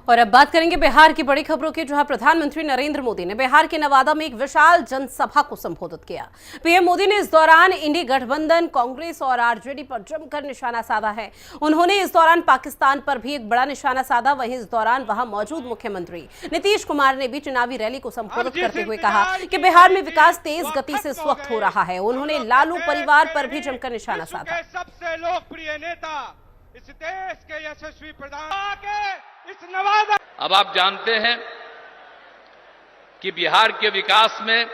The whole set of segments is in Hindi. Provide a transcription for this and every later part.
और अब बात करेंगे बिहार की बड़ी खबरों की, जहां प्रधानमंत्री नरेंद्र मोदी ने बिहार के नवादा में एक विशाल जनसभा को संबोधित किया। पीएम मोदी ने इस दौरान इंडी गठबंधन, कांग्रेस और आरजेडी पर जमकर निशाना साधा है। उन्होंने इस दौरान पाकिस्तान पर भी एक बड़ा निशाना साधा। वहीं इस दौरान वहां मौजूद मुख्यमंत्री नीतीश कुमार ने भी चुनावी रैली को संबोधित करते हुए कहा कि बिहार में विकास तेज गति से स्वक्त हो रहा है। उन्होंने लालू परिवार पर भी जमकर निशाना साधा। सबसे लोकप्रिय नेता, इस देश के यशस्वी प्रधानमंत्री, इस नवादा। अब आप जानते हैं कि बिहार के विकास में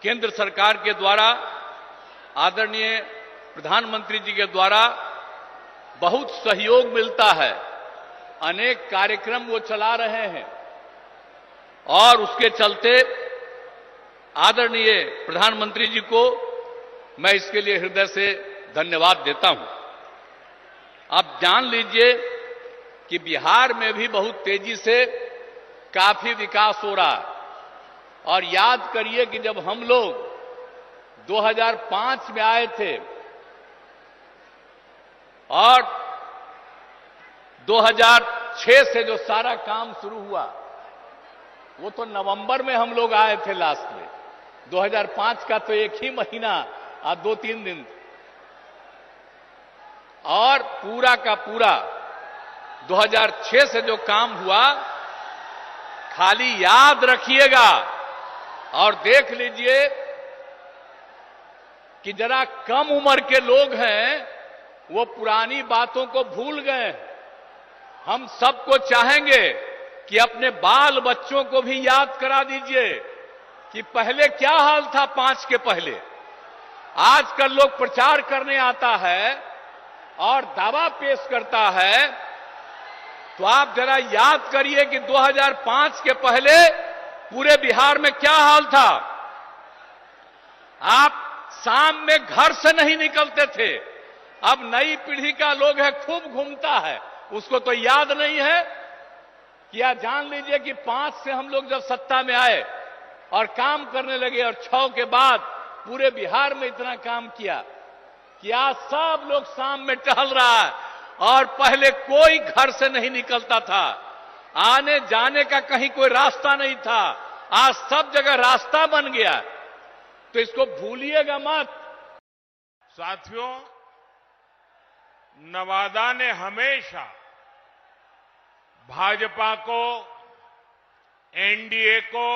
केंद्र सरकार के द्वारा, आदरणीय प्रधानमंत्री जी के द्वारा बहुत सहयोग मिलता है। अनेक कार्यक्रम वो चला रहे हैं और उसके चलते आदरणीय प्रधानमंत्री जी को मैं इसके लिए हृदय से धन्यवाद देता हूं। आप जान लीजिए कि बिहार में भी बहुत तेजी से काफी विकास हो रहा है। और याद करिए कि जब हम लोग 2005 में आए थे और 2006 से जो सारा काम शुरू हुआ, वो तो नवंबर में हम लोग आए थे लास्ट में। 2005 का तो एक ही महीना और 2-3 दिन, और पूरा का पूरा 2006 से जो काम हुआ, खाली याद रखिएगा और देख लीजिए कि जरा कम उम्र के लोग हैं, वो पुरानी बातों को भूल गए। हम सबको चाहेंगे कि अपने बाल बच्चों को भी याद करा दीजिए कि पहले क्या हाल था 5 के पहले। आजकल लोग प्रचार करने आता है और दावा पेश करता है, तो आप जरा याद करिए कि 2005 के पहले पूरे बिहार में क्या हाल था। आप शाम में घर से नहीं निकलते थे। अब नई पीढ़ी का लोग है, खूब घूमता है, उसको तो याद नहीं है। क्या जान लीजिए कि 5 से हम लोग जब सत्ता में आए और काम करने लगे और 6 के बाद पूरे बिहार में इतना काम किया कि आज सब लोग शाम में टहल रहा है और पहले कोई घर से नहीं निकलता था। आने जाने का कहीं कोई रास्ता नहीं था, आज सब जगह रास्ता बन गया। तो इसको भूलिएगा मत। साथियों, नवादा ने हमेशा भाजपा को, एनडीए को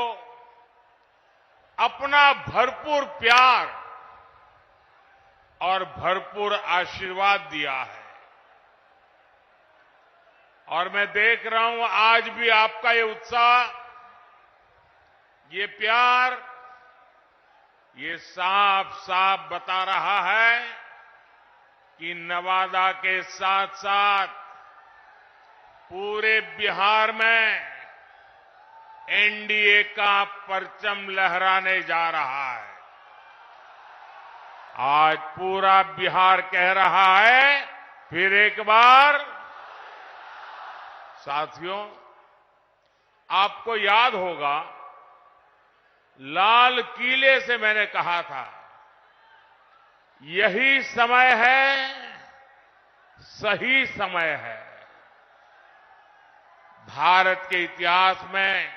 अपना भरपूर प्यार और भरपूर आशीर्वाद दिया है। और मैं देख रहा हूं आज भी आपका ये उत्साह, ये प्यार, ये साफ साफ बता रहा है कि नवादा के साथ साथ पूरे बिहार में एनडीए का परचम लहराने जा रहा है। आज पूरा बिहार कह रहा है, फिर एक बार। साथियों, आपको याद होगा, लाल किले से मैंने कहा था, यही समय है, सही समय है। भारत के इतिहास में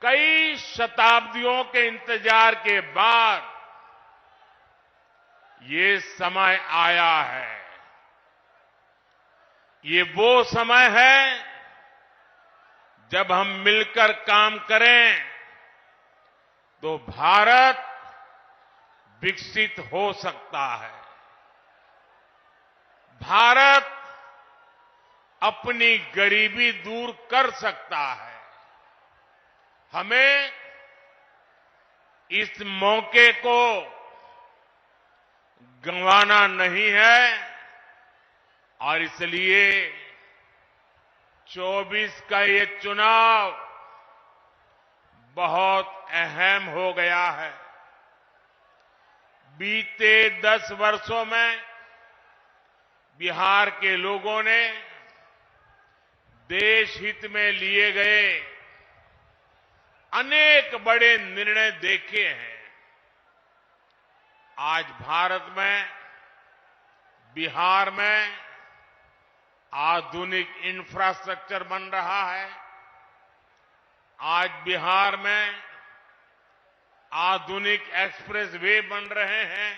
कई शताब्दियों के इंतजार के बाद ये समय आया है। ये वो समय है जब हम मिलकर काम करें तो भारत विकसित हो सकता है। भारत अपनी गरीबी दूर कर सकता है। हमें इस मौके को गंवाना नहीं है और इसलिए 24 का ये चुनाव बहुत अहम हो गया है। बीते 10 वर्षों में बिहार के लोगों ने देश हित में लिए गए अनेक बड़े निर्णय देखे हैं। आज भारत में, बिहार में आधुनिक इंफ्रास्ट्रक्चर बन रहा है। आज बिहार में आधुनिक एक्सप्रेस वे बन रहे हैं।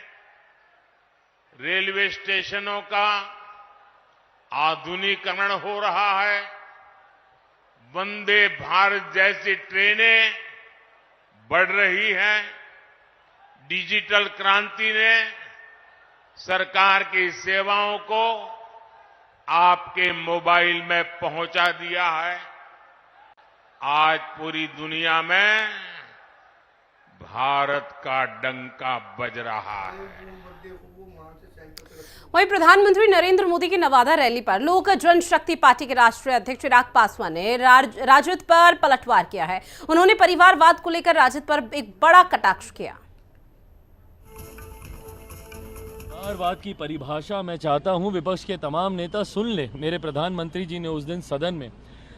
रेलवे स्टेशनों का आधुनिकीकरण हो रहा है। वंदे भारत जैसी ट्रेनें बढ़ रही हैं। डिजिटल क्रांति ने सरकार की सेवाओं को आपके मोबाइल में पहुंचा दिया है। आज पूरी दुनिया में भारत का डंका बज रहा है। वहीं प्रधानमंत्री नरेंद्र मोदी की नवादा रैली पर लोक जनशक्ति पार्टी के राष्ट्रीय अध्यक्ष चिराग पासवान ने राजद पर पलटवार किया है। उन्होंने परिवारवाद को लेकर राजद पर एक बड़ा कटाक्ष किया। परिवारवाद की परिभाषा मैं चाहता हूं विपक्ष के तमाम नेता सुन ले। मेरे प्रधानमंत्री जी ने उस दिन सदन में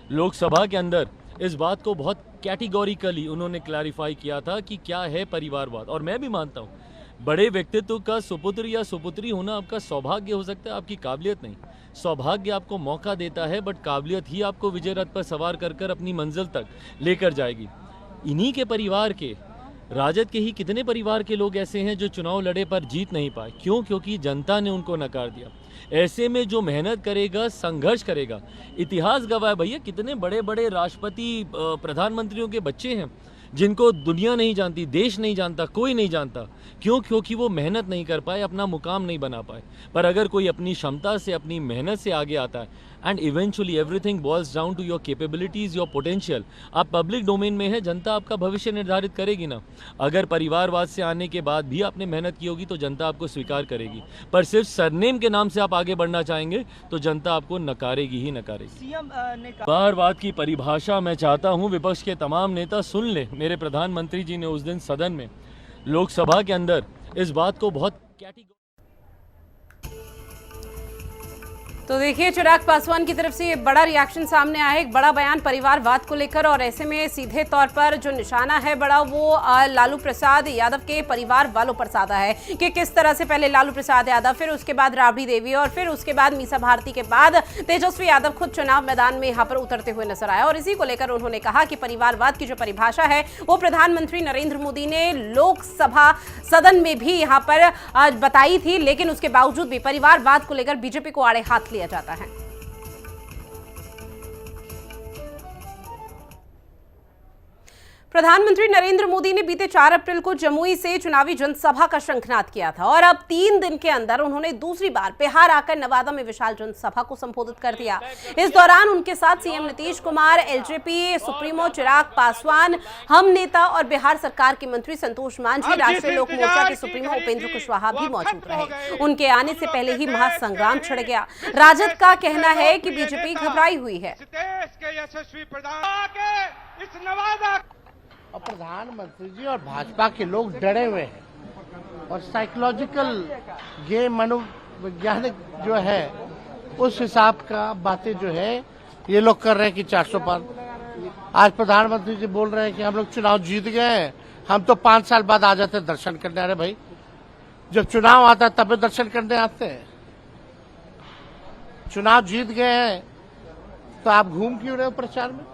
लोकसभा के अंदर इस बात को बहुत कैटेगोरिकली उन्होंने क्लैरिफाई किया था कि क्या है परिवारवाद। और मैं भी मानता हूं बड़े व्यक्तित्व का सुपुत्र या सुपुत्री होना आपका सौभाग्य हो सकता है, आपकी काबिलियत नहीं। सौभाग्य आपको मौका देता है, बट काबिलियत ही आपको विजय रथ पर सवार कर कर अपनी मंजिल तक लेकर जाएगी। इन्हीं के परिवार के, राजद के ही कितने परिवार के लोग ऐसे हैं जो चुनाव लड़े पर जीत नहीं पाए। क्यों? क्योंकि जनता ने उनको नकार दिया। ऐसे में जो मेहनत करेगा, संघर्ष करेगा, इतिहास गवाह है भैया कितने बड़े बड़े राष्ट्रपति प्रधानमंत्रियों के बच्चे हैं जिनको दुनिया नहीं जानती, देश नहीं जानता, कोई नहीं जानता। क्यों? क्योंकि वो मेहनत नहीं कर पाए, अपना मुकाम नहीं बना पाए। पर अगर कोई अपनी क्षमता से, अपनी मेहनत से आगे आता है, and eventually everything boils down to your capabilities, your potential. आप पब्लिक डोमेन में है, जनता आपका भविष्य निर्धारित करेगी ना। अगर परिवारवाद से आने के बाद भी आपने मेहनत की होगी तो जनता आपको स्वीकार करेगी। पर सिर्फ सरनेम के नाम से आप आगे बढ़ना चाहेंगे तो जनता आपको नकारेगी ही नकारेगी। परिवारवाद की परिभाषा मैं चाहता हूं विपक्ष के तमाम नेता सुन ले। मेरे प्रधानमंत्री जी ने उस दिन सदन में लोकसभा के अंदर इस बात को बहुत तो देखिए चिराग पासवान की तरफ से ये बड़ा रिएक्शन सामने आया है, एक बड़ा बयान परिवारवाद को लेकर। और ऐसे में सीधे तौर पर जो निशाना है बड़ा वो लालू प्रसाद यादव के परिवार वालों पर साधा है कि किस तरह से पहले लालू प्रसाद यादव, फिर उसके बाद राबड़ी देवी और फिर उसके बाद मीसा भारती के बाद तेजस्वी यादव खुद चुनाव मैदान में यहाँ पर उतरते हुए नजर आया। और इसी को लेकर उन्होंने कहा कि परिवारवाद की जो परिभाषा है वो प्रधानमंत्री नरेंद्र मोदी ने लोकसभा सदन में भी यहाँ पर बताई थी, लेकिन उसके बावजूद भी परिवारवाद को लेकर बीजेपी को आड़े हाथ लिया जाता है। प्रधानमंत्री नरेंद्र मोदी ने बीते 4 अप्रैल को जमुई से चुनावी जनसभा का शंखनाद किया था और अब 3 दिन के अंदर उन्होंने दूसरी बार बिहार आकर नवादा में विशाल जनसभा को संबोधित कर दिया। इस दौरान उनके साथ CM Nitish Kumar, LJP supremo Chirag Paswan, HAM नेता और बिहार सरकार के मंत्री संतोष मांझी, राष्ट्रीय लोक मोर्चा के सुप्रीमो उपेंद्र कुशवाहा भी मौजूद रहे। उनके आने से पहले ही महासंग्राम छिड़ गया। राजद का कहना है कि बीजेपी घबराई हुई है। और प्रधानमंत्री जी और भाजपा के लोग डरे हुए हैं और साइकोलॉजिकल गेम, मनोवैज्ञानिक जो है उस हिसाब का बातें जो है ये लोग कर रहे हैं कि 400 पार। आज प्रधानमंत्री जी बोल रहे हैं कि हम लोग चुनाव जीत गए हैं, हम तो 5 साल बाद आ जाते दर्शन करने। अरे भाई, जब चुनाव आता है तब दर्शन करने आते हैं। चुनाव जीत गए हैं तो आप घूम क्यों रहे हो प्रचार में?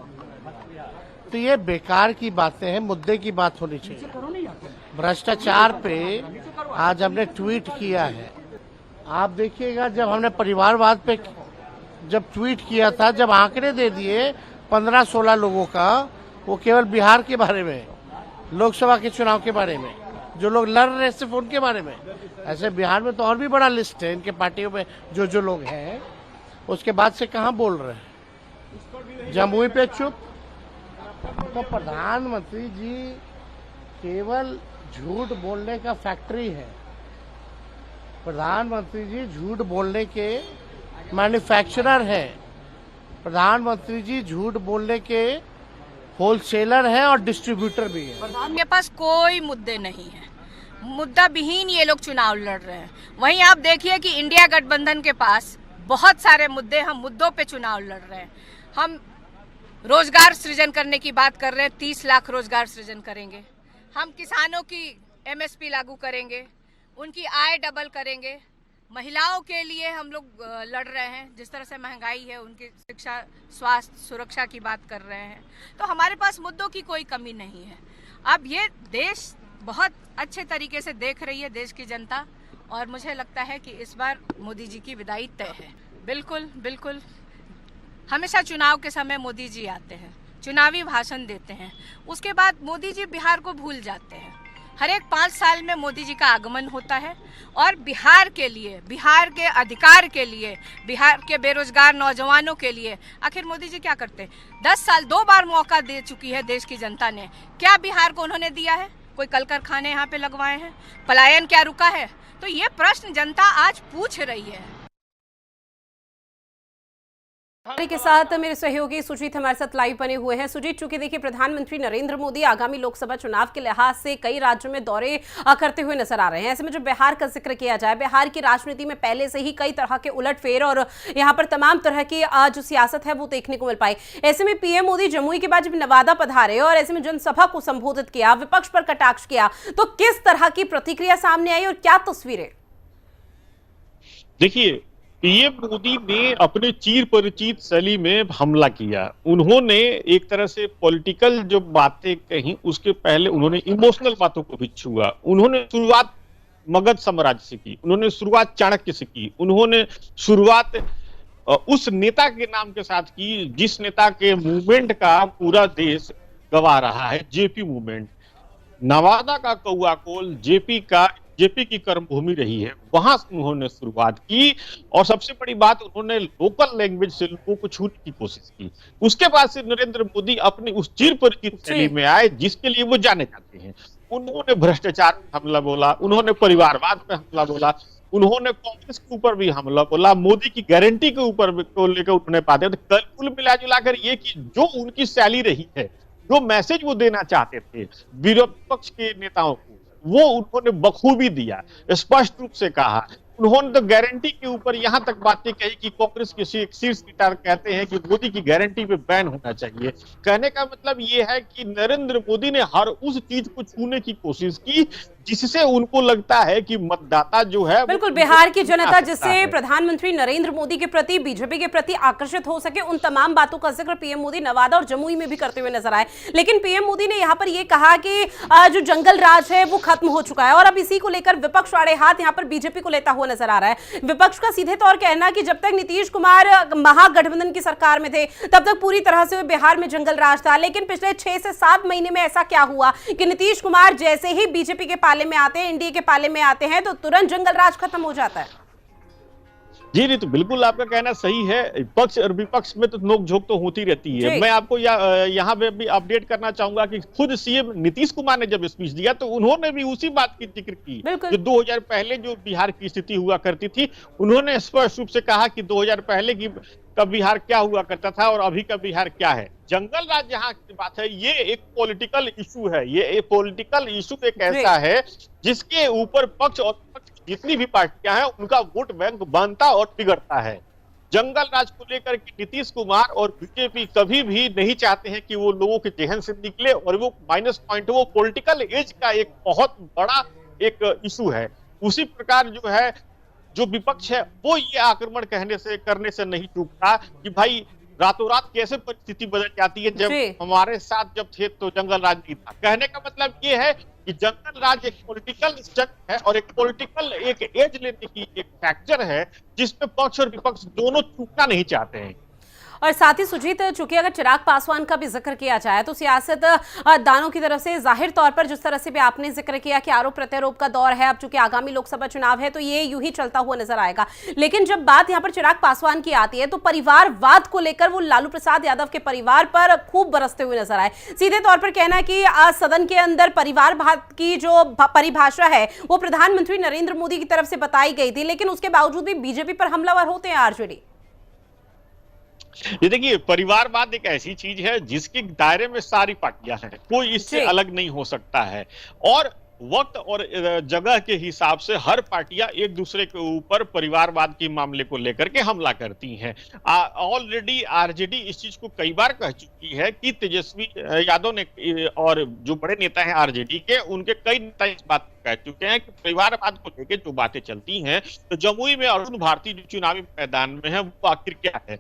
तो ये बेकार की बातें हैं, मुद्दे की बात होनी चाहिए। भ्रष्टाचार पे आज हमने ट्वीट किया है। आप देखिएगा जब हमने परिवारवाद पे जब ट्वीट किया था, जब आंकड़े दे दिए 15-16 लोगों का, वो केवल बिहार के बारे में, लोकसभा के चुनाव के बारे में, जो लोग लड़ रहे सिर्फ उनके बारे में। ऐसे बिहार में तो और भी बड़ा लिस्ट है इनके पार्टियों में जो लोग हैं। उसके बाद से कहाँ बोल रहे हैं? जमुई पे चुप। तो प्रधानमंत्री जी केवल झूठ बोलने का फैक्ट्री है। प्रधानमंत्री जी झूठ बोलने के मैन्युफैक्चरर है। प्रधानमंत्री जी झूठ बोलने के होलसेलर हैं और डिस्ट्रीब्यूटर भी है। उनके पास कोई मुद्दे नहीं है, मुद्दा विहीन ये लोग चुनाव लड़ रहे हैं। वहीं आप देखिए कि इंडिया गठबंधन के पास बहुत सारे मुद्दे, हम मुद्दों पे चुनाव लड़ रहे हैं। हम रोजगार सृजन करने की बात कर रहे हैं, 30 लाख रोजगार सृजन करेंगे। हम किसानों की एमएसपी लागू करेंगे, उनकी आय डबल करेंगे, महिलाओं के लिए हम लोग लड़ रहे हैं। जिस तरह से महंगाई है, उनकी शिक्षा, स्वास्थ्य, सुरक्षा की बात कर रहे हैं। तो हमारे पास मुद्दों की कोई कमी नहीं है। अब ये देश बहुत अच्छे तरीके से देख रही है, देश की जनता, और मुझे लगता है कि इस बार मोदी जी की विदाई तय है। बिल्कुल बिल्कुल। हमेशा चुनाव के समय मोदी जी आते हैं, चुनावी भाषण देते हैं, उसके बाद मोदी जी बिहार को भूल जाते हैं। हर एक 5 साल में मोदी जी का आगमन होता है और बिहार के लिए, बिहार के अधिकार के लिए, बिहार के बेरोजगार नौजवानों के लिए आखिर मोदी जी क्या करते हैं? 10 साल 2 बार मौका दे चुकी है देश की जनता ने। क्या बिहार को उन्होंने दिया है? कोई कल कारखाने यहाँ पे लगवाए हैं? पलायन क्या रुका है? तो ये प्रश्न जनता आज पूछ रही है। के साथ मेरे सहयोगी सुजीत हमारे साथ लाइव बने हुए हैं। सुजीत, चूंकि देखिए प्रधानमंत्री नरेंद्र मोदी आगामी लोकसभा चुनाव के लिहाज से कई राज्यों में दौरे करते हुए नजर आ रहे हैं। ऐसे में जो बिहार का जिक्र किया जाए, बिहार की राजनीति में पहले से ही कई तरह के उलटफेर और यहाँ पर तमाम तरह की जो सियासत है वो देखने को मिल पाई। ऐसे में पीएम मोदी जमुई के बाद जब नवादा पधारे और ऐसे में जनसभा को संबोधित किया, विपक्ष पर कटाक्ष किया, तो किस तरह की प्रतिक्रिया सामने आई और क्या तस्वीरें? देखिए, पीएम मोदी ने अपने चिर परिचित शैली में हमला किया। उन्होंने एक तरह से पॉलिटिकल जो बातें कही, उसके पहले उन्होंने इमोशनल बातों को भी छुआ। उन्होंने शुरुआत मगध साम्राज्य से की, उन्होंने शुरुआत चाणक्य से की, उन्होंने शुरुआत उस नेता के नाम के साथ की जिस नेता के मूवमेंट का पूरा देश गवा रहा है, जेपी मूवमेंट। नवादा का कौआकोल जेपी की कर्मभूमि रही है, वहां से उन्होंने शुरुआत की और सबसे बड़ी बात, उन्होंने लोकल लैंग्वेज से लोगों को छूने की कोशिश की। उसके बाद से नरेंद्र मोदी अपनी उस चिर परिचित शैली में आए जिसके लिए वो जाने जाते हैं। उन्होंने भ्रष्टाचार पे हमला बोला, उन्होंने परिवारवाद पे हमला बोला, उन्होंने कांग्रेस के ऊपर भी हमला बोला, मोदी की गारंटी के ऊपर को लेकर उन्होंने बातें। तो कुल मिला जुलाकर ये कि जो उनकी शैली रही है, जो मैसेज वो देना चाहते थे विरोध पक्ष के नेताओं को, वो उन्होंने बखूबी दिया। स्पष्ट रूप से कहा, उन्होंने तो गारंटी के ऊपर यहां तक बातें कही कि कांग्रेस के शीर्ष नेता कहते हैं कि मोदी की गारंटी पे बैन होना चाहिए। कहने का मतलब ये है कि नरेंद्र मोदी ने हर उस चीज को छूने की कोशिश की जिससे उनको लगता है कि मतदाता जो है, बिल्कुल बिहार की जनता जिससे प्रधानमंत्री नरेंद्र मोदी के प्रति, बीजेपी के प्रति आकर्षित हो सके, उन तमाम बातों का जिक्र पीएम मोदी नवादा और जमुई में भी करते हुए नजर आए। लेकिन पीएम मोदी ने यहां पर यह कहा कि जो जंगल राज है वो खत्म हो चुका है और अब इसी को लेकर विपक्ष आड़े हाथ यहां पर बीजेपी को लेता हुआ नजर आ रहा है। विपक्ष का सीधे तौर कहना कि जब तक नीतीश कुमार महागठबंधन की सरकार में थे तब तक पूरी तरह से बिहार में जंगल राज था, लेकिन पिछले 6 से 7 महीने में ऐसा क्या हुआ कि नीतीश कुमार जैसे ही बीजेपी के पाले में आते हैं, एनडीए के पाले में आते हैं, तो तुरंत जंगल राज खत्म हो जाता है। जी नहीं, तो बिल्कुल आपका कहना सही है। पक्ष और विपक्ष में तो नोकझोंक तो होती रहती है। मैं आपको यहाँ पे भी अपडेट करना चाहूंगा कि खुद सीएम नीतीश कुमार ने जब स्पीच दिया तो उन्होंने भी उसी बात की जिक्र की जो 2000 पहले जो बिहार की स्थिति हुआ करती थी। उन्होंने स्पष्ट रूप से कहा कि 2000 पहले की का बिहार क्या हुआ करता था और अभी का बिहार क्या है। जंगल राज यहाँ की बात है, ये एक पॉलिटिकल इशू है। ये एक पॉलिटिकल इशू एक ऐसा है जिसके ऊपर पक्ष और विपक्ष जितनी भी पार्टियां हैं उनका वोट बैंक बनता और बिगड़ता है। जंगल राज को लेकर के नीतीश कुमार और बीजेपी कभी भी नहीं चाहते हैं कि वो लोगों के जहन से निकले और वो माइनस पॉइंट, वो पॉलिटिकल एज का एक बहुत बड़ा एक इशू है। उसी प्रकार जो है, जो विपक्ष है वो ये आक्रमण करने से नहीं चूकता कि भाई रातों रात कैसे परिस्थिति बदल जाती है। जब हमारे साथ जब थे तो जंगल राज नहीं था। कहने का मतलब ये है कि जंगल राज एक पॉलिटिकल स्ट्रक्चर है और एक पॉलिटिकल एक एज लेने की एक फैक्टर है जिसमें पक्ष और विपक्ष दोनों चूकना नहीं चाहते हैं। और साथ ही सुजीत, चूंकि अगर चिराग पासवान का भी जिक्र किया जाए तो सियासत दानों की तरफ से जाहिर तौर पर जिस तरह से भी आपने जिक्र किया कि आरोप प्रत्यारोप का दौर है, अब चूंकि आगामी लोकसभा चुनाव है तो ये यूं ही चलता हुआ नजर आएगा। लेकिन जब बात यहां पर चिराग पासवान की आती है तो परिवारवाद को लेकर वो लालू प्रसाद यादव के परिवार पर खूब बरसते हुए नजर आए। सीधे तौर पर कहना है कि सदन के अंदर परिवारवाद की जो परिभाषा है वो प्रधानमंत्री नरेंद्र मोदी की तरफ से बताई गई थी, लेकिन उसके बावजूद भी बीजेपी पर हमलावर होते हैं आरजेडी। ये देखिए, परिवारवाद एक ऐसी चीज है जिसके दायरे में सारी पार्टियां हैं, कोई इससे अलग नहीं हो सकता है। और वक्त और जगह के हिसाब से हर पार्टियां एक दूसरे के ऊपर परिवारवाद के मामले को लेकर के हमला करती हैं। ऑलरेडी आरजेडी इस चीज को कई बार कह चुकी है कि तेजस्वी यादव ने और जो बड़े नेता हैं आरजेडी के, उनके कई नेता इस बात को कह चुके हैं कि परिवारवाद को लेकर जो बातें चलती हैं, तो जमुई में अरुण भारती जो चुनावी मैदान में है वो आखिर क्या है,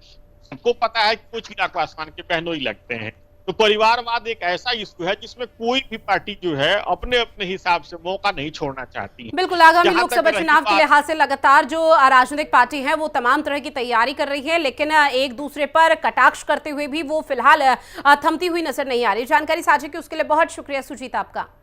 सबको पता है कि कुछ चिड़ा को आसमान के पहनों ही लगते हैं। तो परिवारवाद एक ऐसा इशू है जिसमें कोई भी पार्टी जो है अपने अपने हिसाब से मौका नहीं छोड़ना चाहती। बिल्कुल, आगामी लोकसभा चुनाव के लिहाज से लगातार जो राजनीतिक पार्टी है वो तमाम तरह की तैयारी कर रही है, लेकिन एक दूसरे पर कटाक्ष करते हुए भी वो फिलहाल थमती हुई नजर नहीं आ रही। जानकारी साझा की उसके लिए बहुत शुक्रिया सुजीत आपका।